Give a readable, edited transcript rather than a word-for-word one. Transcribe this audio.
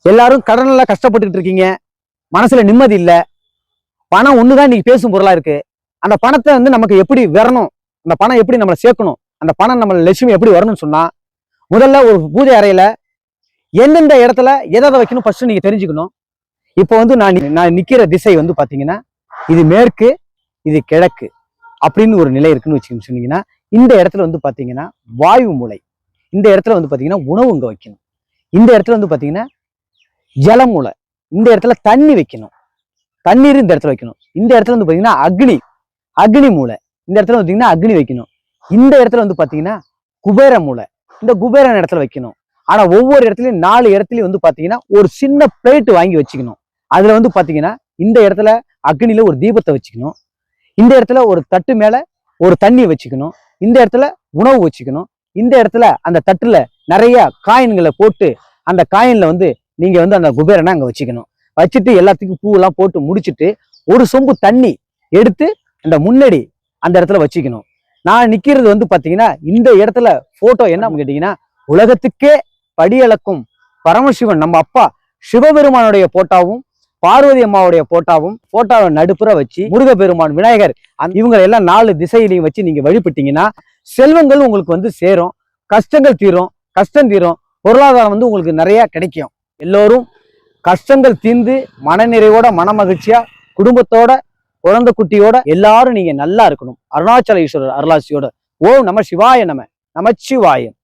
எல்லாரும் கடன்ல கஷ்டப்பட்டுட்டு இருக்கீங்க, மனசுல நிம்மதி இல்ல. பணம் ஒண்ணுதான் இன்னைக்கு பேசும் பொருளா இருக்கு. அந்த பணத்தை வந்து நமக்கு எப்படி வரணும், அந்த பணம் எப்படி நம்மளை சேர்க்கணும், அந்த பணம் நம்ம லட்சுமி எப்படி வரணும்னு சொன்னா, முதல்ல ஒரு பூஜை அறையில எந்தெந்த இடத்துல எதை வைக்கணும் ஃபர்ஸ்ட் நீங்க தெரிஞ்சுக்கணும். இப்போ வந்து நான் நிக்கிற திசை வந்து பாத்தீங்கன்னா, இது மேற்கு, இது கிழக்கு அப்படின்னு ஒரு நிலை இருக்குன்னு வச்சுக்கணும். சொன்னீங்கன்னா இந்த இடத்துல வந்து பாத்தீங்கன்னா வாயு மூலை, இந்த இடத்துல வந்து பாத்தீங்கன்னா உணவு இங்க வைக்கணும். இந்த இடத்துல வந்து பாத்தீங்கன்னா ஜலமூலை, இந்த இடத்துல தண்ணி வைக்கணும், தண்ணீர் இந்த இடத்துல வைக்கணும். இந்த இடத்துல வந்து பாத்தீங்கன்னா அக்னி மூலை, இந்த இடத்துல பாத்தீங்கன்னா அக்னி வைக்கணும். இந்த இடத்துல வந்து பாத்தீங்கன்னா குபேர மூலை, இந்த குபேரன் இடத்துல வைக்கணும். ஆனா ஒவ்வொரு இடத்துலயும் 4 இடத்துலயும் வந்து பாத்தீங்கன்னா ஒரு சின்ன பிளேட் வாங்கி வச்சுக்கணும். அதுல வந்து பாத்தீங்கன்னா இந்த இடத்துல அக்னியில ஒரு தீபத்தை வச்சுக்கணும், இந்த இடத்துல ஒரு தட்டு மேல ஒரு தண்ணி வச்சுக்கணும், இந்த இடத்துல உணவு வச்சுக்கணும், இந்த இடத்துல அந்த தட்டுல நிறைய காயின்களை போட்டு அந்த காயின்ல வந்து நீங்க வந்து அந்த குபேரனை அங்க வச்சுக்கணும். வச்சுட்டு எல்லாத்துக்கும் பூவெல்லாம் போட்டு முடிச்சுட்டு ஒரு சொம்பு தண்ணி எடுத்து அந்த முன்னாடி அந்த இடத்துல வச்சுக்கணும். நான் நிக்கிறது வந்து பாத்தீங்கன்னா இந்த இடத்துல போட்டோ என்ன கேட்டீங்கன்னா, உலகத்துக்கே படியளக்கும் பரமசிவன் நம்ம அப்பா சிவபெருமானுடைய போட்டாவும் பார்வதி அம்மாவுடைய போட்டாவை நடுப்புற வச்சு முருகப்பெருமான் விநாயகர் இவங்க எல்லாம் 4 திசையிலையும் வச்சு நீங்க வழிபட்டீங்கன்னா செல்வங்கள் உங்களுக்கு வந்து சேரும், கஷ்டம் தீரும், பொருளாதாரம் வந்து உங்களுக்கு நிறைய கிடைக்கும். எல்லோரும் கஷ்டங்கள் தீர்ந்து மனநிறைவோட மன மகிழ்ச்சியா குடும்பத்தோட குழந்தை குட்டியோட எல்லாரும் நீங்க நல்லா இருக்கணும். அருணாச்சல ஈஸ்வரர் அருளாசியோட. ஓம் நம சிவாய நமச்சிவாயம்.